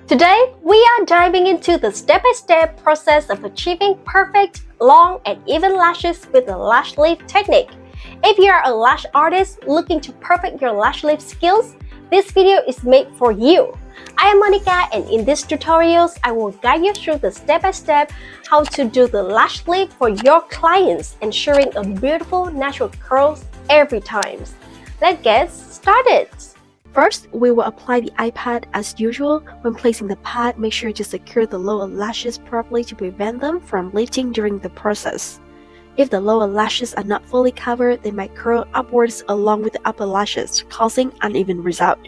Today, we are diving into the step-by-step process of achieving perfect, long, and even lashes with the lash lift technique. If you are a lash artist looking to perfect your lash lift skills, this video is made for you. I am Monica, and in these tutorials, I will guide you through the step-by-step how to do the lash lift for your clients, ensuring a beautiful natural curls every time. Let's get started! First, we will apply the eye pad as usual. When placing the pad, make sure to secure the lower lashes properly to prevent them from lifting during the process. If the lower lashes are not fully covered, they might curl upwards along with the upper lashes, causing uneven result.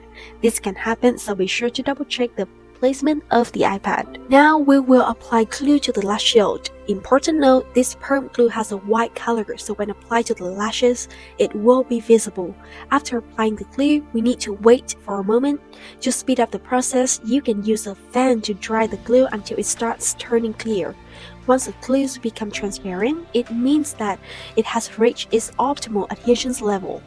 This can happen, so be sure to double check the placement of the eye pad. Now we will apply glue to the lash shield. Important note, this perm glue has a white color, so when applied to the lashes, it will be visible. After applying the glue, we need to wait for a moment. To speed up the process, you can use a fan to dry the glue until it starts turning clear. Once the glues become transparent, it means that it has reached its optimal adhesion level.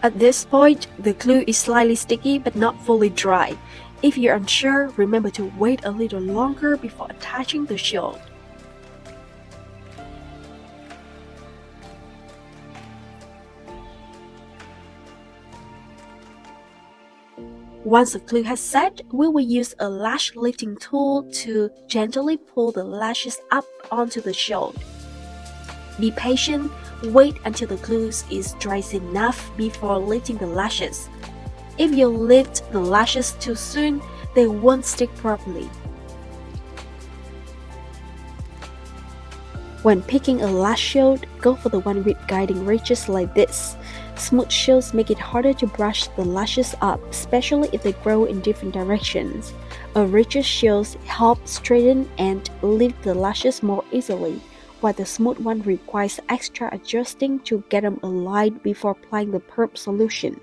At this point, the glue is slightly sticky but not fully dry. If you're unsure, remember to wait a little longer before attaching the shield. Once the glue has set, we will use a lash lifting tool to gently pull the lashes up onto the shield. Be patient, wait until the glue is dry enough before lifting the lashes. If you lift the lashes too soon, they won't stick properly. When picking a lash shield, go for the one with guiding ridges like this. Smooth shields make it harder to brush the lashes up, especially if they grow in different directions. A ridged shield helps straighten and lift the lashes more easily, while the smooth one requires extra adjusting to get them aligned before applying the perm solution.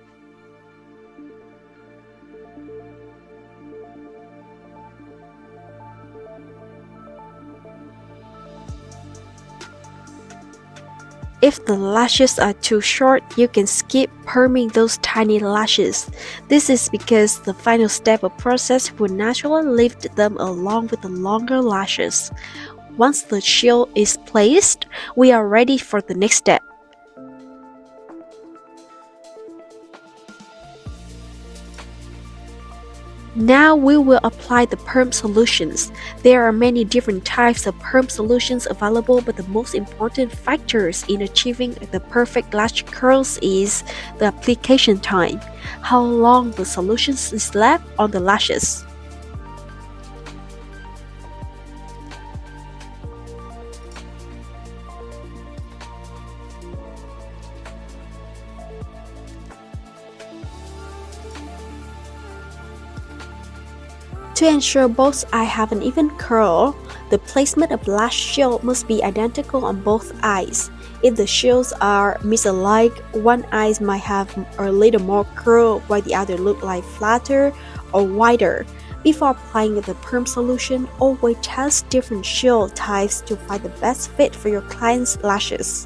If the lashes are too short, you can skip perming those tiny lashes. This is because the final step of process will naturally lift them along with the longer lashes. Once the shield is placed, we are ready for the next step. Now we will apply the perm solutions. There are many different types of perm solutions available, but the most important factors in achieving the perfect lash curls is the application time, how long the solution is left on the lashes. To ensure both eyes have an even curl, the placement of lash shield must be identical on both eyes. If the shields are misaligned, one eye might have a little more curl while the other look like flatter or wider. Before applying the perm solution, always test different shield types to find the best fit for your client's lashes.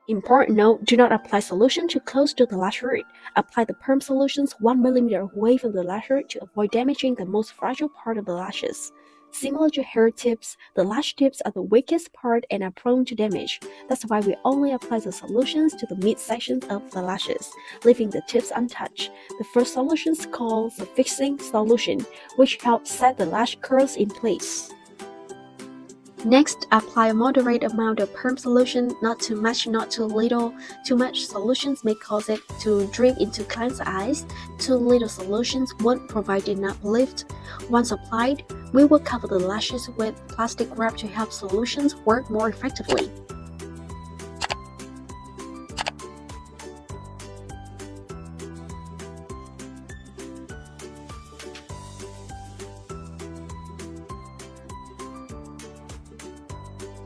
Important note, do not apply solution too close to the lash root. Apply the perm solutions 1 mm away from the lash root to avoid damaging the most fragile part of the lashes. Similar to hair tips, the lash tips are the weakest part and are prone to damage. That's why we only apply the solutions to the mid-sections of the lashes, leaving the tips untouched. The first solution is called the fixing solution, which helps set the lash curls in place. Next, apply a moderate amount of perm solution, not too much, not too little. Too much solutions may cause it to drip into client's eyes. Too little solutions won't provide enough lift. Once applied, we will cover the lashes with plastic wrap to help solutions work more effectively.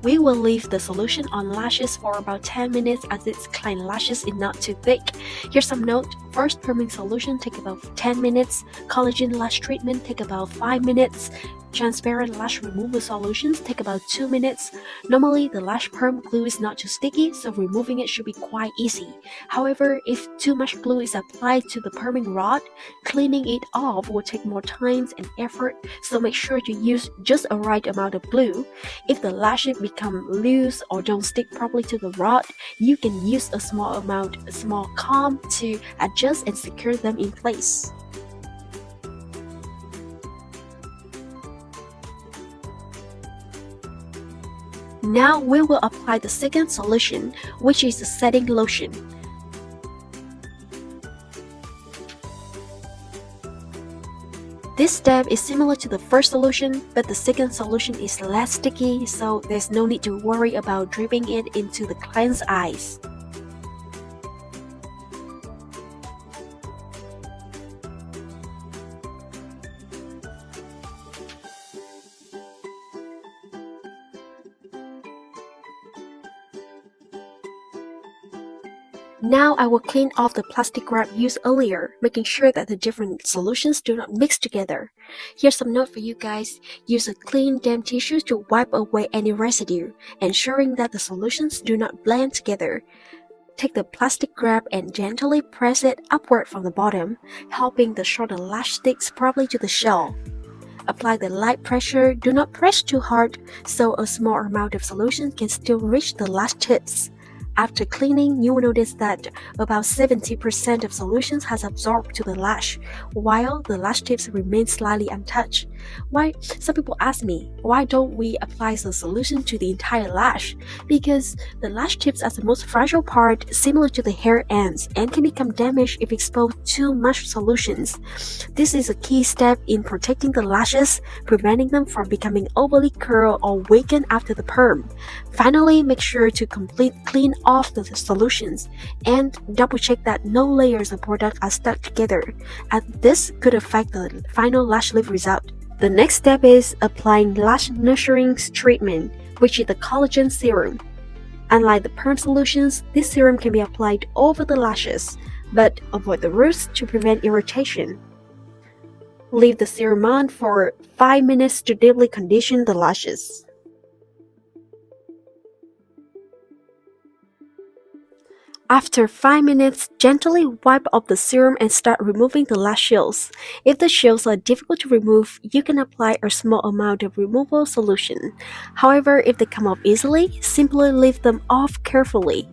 We will leave the solution on lashes for about 10 minutes as its client lashes is not too thick. Here's some note. First perming solution take about 10 minutes. Collagen lash treatment take about 5 minutes. transparent lash removal solutions take about 2 minutes. Normally, the lash perm glue is not too sticky, so removing it should be quite easy. However, if too much glue is applied to the perming rod, cleaning it off will take more time and effort, so make sure to use just a right amount of glue. If the lashes become loose or don't stick properly to the rod, you can use a small comb to adjust and secure them in place. Now we will apply the second solution, which is the setting lotion. This step is similar to the first solution, but the second solution is less sticky, so there's no need to worry about dripping it into the client's eyes. Now I will clean off the plastic wrap used earlier, making sure that the different solutions do not mix together. Here's some note for you guys. Use a clean damp tissue to wipe away any residue, ensuring that the solutions do not blend together. Take the plastic wrap and gently press it upward from the bottom, helping the shorter lash sticks properly to the shell. Apply the light pressure, do not press too hard, so a small amount of solution can still reach the lash tips. After cleaning, you will notice that about 70% of solutions has absorbed to the lash, while the lash tips remain slightly untouched. Some people ask me, why don't we apply the solution to the entire lash? Because the lash tips are the most fragile part, similar to the hair ends, and can become damaged if exposed to too much solutions. This is a key step in protecting the lashes, preventing them from becoming overly curled or weakened after the perm. Finally, make sure to clean off the solutions and double check that no layers of product are stuck together, as this could affect the final lash lift result. The next step is applying lash nourishing treatment, which is the collagen serum. Unlike the perm solutions, this serum can be applied over the lashes, but avoid the roots to prevent irritation. Leave the serum on for 5 minutes to deeply condition the lashes. After 5 minutes, gently wipe off the serum and start removing the lash shields. If the shields are difficult to remove, you can apply a small amount of removal solution. However, if they come off easily, simply leave them off carefully.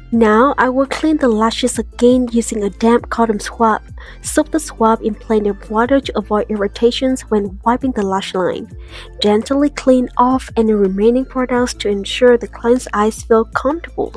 Now I will clean the lashes again using a damp cotton swab. Soak the swab in plenty of water to avoid irritations when wiping the lash line. Gently clean off any remaining products to ensure the client's eyes feel comfortable.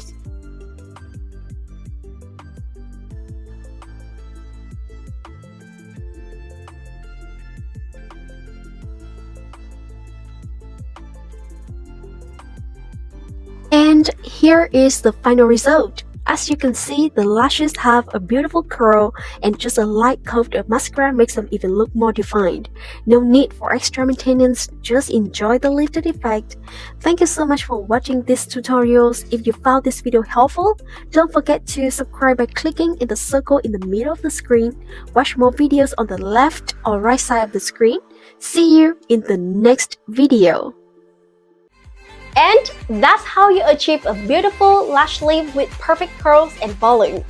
And here is the final result. As you can see, the lashes have a beautiful curl, and just a light coat of mascara makes them even look more defined. No need for extra maintenance, just enjoy the lifted effect. Thank you so much for watching these tutorials. If you found this video helpful, don't forget to subscribe by clicking in the circle in the middle of the screen. Watch more videos on the left or right side of the screen. See you in the next video. And that's how you achieve a beautiful lash lift with perfect curls and volume.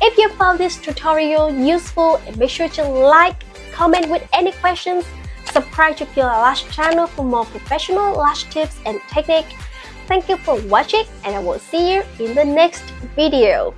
If you found this tutorial useful, make sure to like, comment with any questions, subscribe to Ciula Lash channel for more professional lash tips and technique. Thank you for watching, and I will see you in the next video.